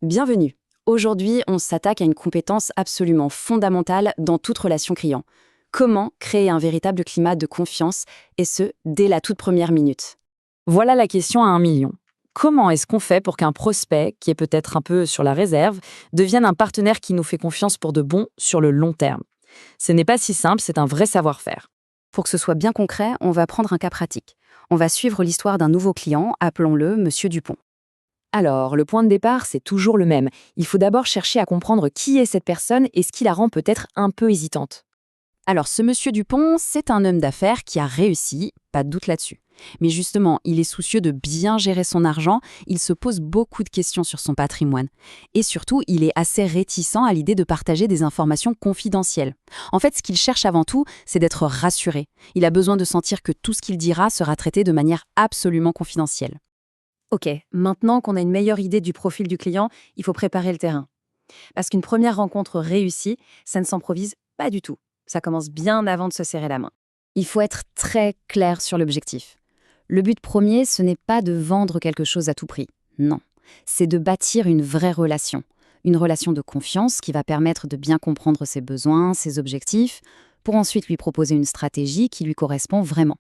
Bienvenue. Aujourd'hui, on s'attaque à une compétence absolument fondamentale dans toute relation client. Comment créer un véritable climat de confiance, et ce, dès la toute première minute? Voilà la question à 1 million. Comment est-ce qu'on fait pour qu'un prospect, qui est peut-être un peu sur la réserve, devienne un partenaire qui nous fait confiance pour de bon sur le long terme? Ce n'est pas si simple, c'est un vrai savoir-faire. Pour que ce soit bien concret, on va prendre un cas pratique. On va suivre l'histoire d'un nouveau client, appelons-le Monsieur Dupont. Alors, le point de départ, c'est toujours le même. Il faut d'abord chercher à comprendre qui est cette personne et ce qui la rend peut-être un peu hésitante. Alors, ce Monsieur Dupont, c'est un homme d'affaires qui a réussi, pas de doute là-dessus. Mais justement, il est soucieux de bien gérer son argent, il se pose beaucoup de questions sur son patrimoine. Et surtout, il est assez réticent à l'idée de partager des informations confidentielles. En fait, ce qu'il cherche avant tout, c'est d'être rassuré. Il a besoin de sentir que tout ce qu'il dira sera traité de manière absolument confidentielle. Ok, maintenant qu'on a une meilleure idée du profil du client, il faut préparer le terrain. Parce qu'une première rencontre réussie, ça ne s'improvise pas du tout. Ça commence bien avant de se serrer la main. Il faut être très clair sur l'objectif. Le but premier, ce n'est pas de vendre quelque chose à tout prix. Non, c'est de bâtir une vraie relation. Une relation de confiance qui va permettre de bien comprendre ses besoins, ses objectifs, pour ensuite lui proposer une stratégie qui lui correspond vraiment.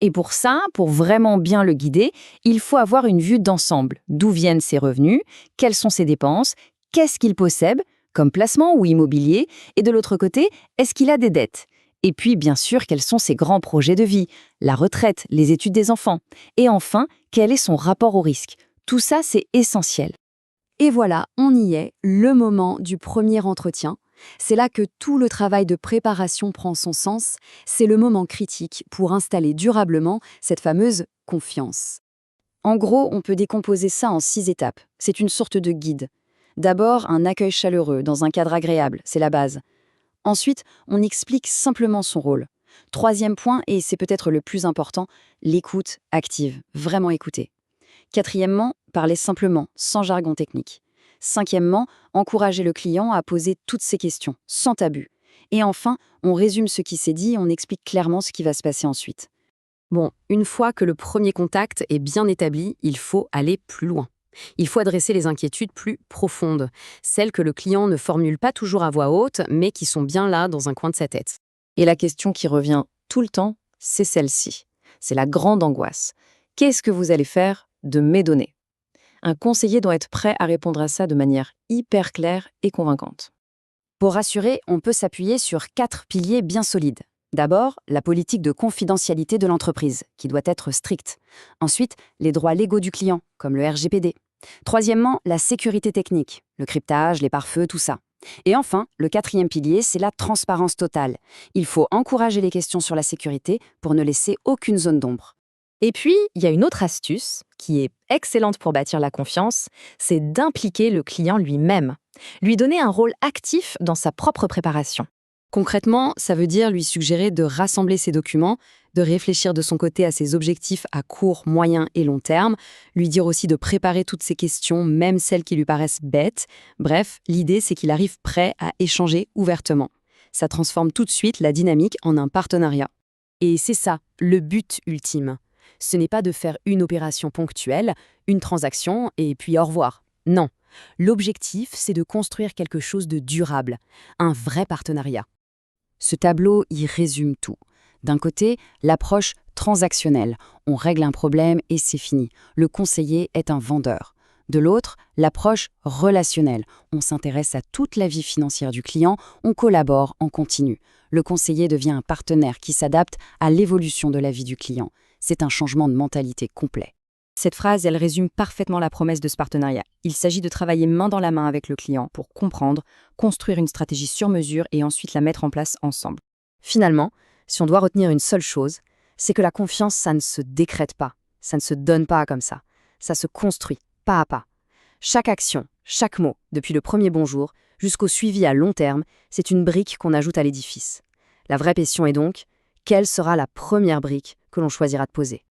Et pour ça, pour vraiment bien le guider, il faut avoir une vue d'ensemble. D'où viennent ses revenus, quelles sont ses dépenses, qu'est-ce qu'il possède, comme placement ou immobilier, et de l'autre côté, est-ce qu'il a des dettes? Et puis, bien sûr, quels sont ses grands projets de vie, la retraite, les études des enfants. Et enfin, quel est son rapport au risque? Tout ça, c'est essentiel. Et voilà, on y est, le moment du premier entretien. C'est là que tout le travail de préparation prend son sens. C'est le moment critique pour installer durablement cette fameuse confiance. En gros, on peut décomposer ça en 6 étapes. C'est une sorte de guide. D'abord, un accueil chaleureux, dans un cadre agréable, c'est la base. Ensuite, on explique simplement son rôle. Troisième point, et c'est peut-être le plus important, l'écoute active, vraiment écouter. Quatrièmement, parler simplement, sans jargon technique. Cinquièmement, encourager le client à poser toutes ses questions, sans tabou. Et enfin, on résume ce qui s'est dit et on explique clairement ce qui va se passer ensuite. Bon, une fois que le premier contact est bien établi, il faut aller plus loin. Il faut adresser les inquiétudes plus profondes, celles que le client ne formule pas toujours à voix haute, mais qui sont bien là dans un coin de sa tête. Et la question qui revient tout le temps, c'est celle-ci. C'est la grande angoisse. Qu'est-ce que vous allez faire de mes données? Un conseiller doit être prêt à répondre à ça de manière hyper claire et convaincante. Pour rassurer, on peut s'appuyer sur 4 piliers bien solides. D'abord, la politique de confidentialité de l'entreprise, qui doit être stricte. Ensuite, les droits légaux du client, comme le RGPD. Troisièmement, la sécurité technique, le cryptage, les pare-feux, tout ça. Et enfin, le 4e pilier, c'est la transparence totale. Il faut encourager les questions sur la sécurité pour ne laisser aucune zone d'ombre. Et puis, il y a une autre astuce qui est excellente pour bâtir la confiance, c'est d'impliquer le client lui-même. Lui donner un rôle actif dans sa propre préparation. Concrètement, ça veut dire lui suggérer de rassembler ses documents, de réfléchir de son côté à ses objectifs à court, moyen et long terme, lui dire aussi de préparer toutes ses questions, même celles qui lui paraissent bêtes. Bref, l'idée, c'est qu'il arrive prêt à échanger ouvertement. Ça transforme tout de suite la dynamique en un partenariat. Et c'est ça, le but ultime. Ce n'est pas de faire une opération ponctuelle, une transaction, et puis au revoir. Non. L'objectif, c'est de construire quelque chose de durable, un vrai partenariat. Ce tableau y résume tout. D'un côté, l'approche transactionnelle. On règle un problème et c'est fini. Le conseiller est un vendeur. De l'autre, l'approche relationnelle. On s'intéresse à toute la vie financière du client, on collabore en continu. Le conseiller devient un partenaire qui s'adapte à l'évolution de la vie du client. C'est un changement de mentalité complet. Cette phrase, elle résume parfaitement la promesse de ce partenariat. Il s'agit de travailler main dans la main avec le client pour comprendre, construire une stratégie sur mesure et ensuite la mettre en place ensemble. Finalement, si on doit retenir une seule chose, c'est que la confiance, ça ne se décrète pas, ça ne se donne pas comme ça. Ça se construit, pas à pas. Chaque action, chaque mot, depuis le premier bonjour jusqu'au suivi à long terme, c'est une brique qu'on ajoute à l'édifice. La vraie question est donc, quelle sera la première brique que l'on choisira de poser ?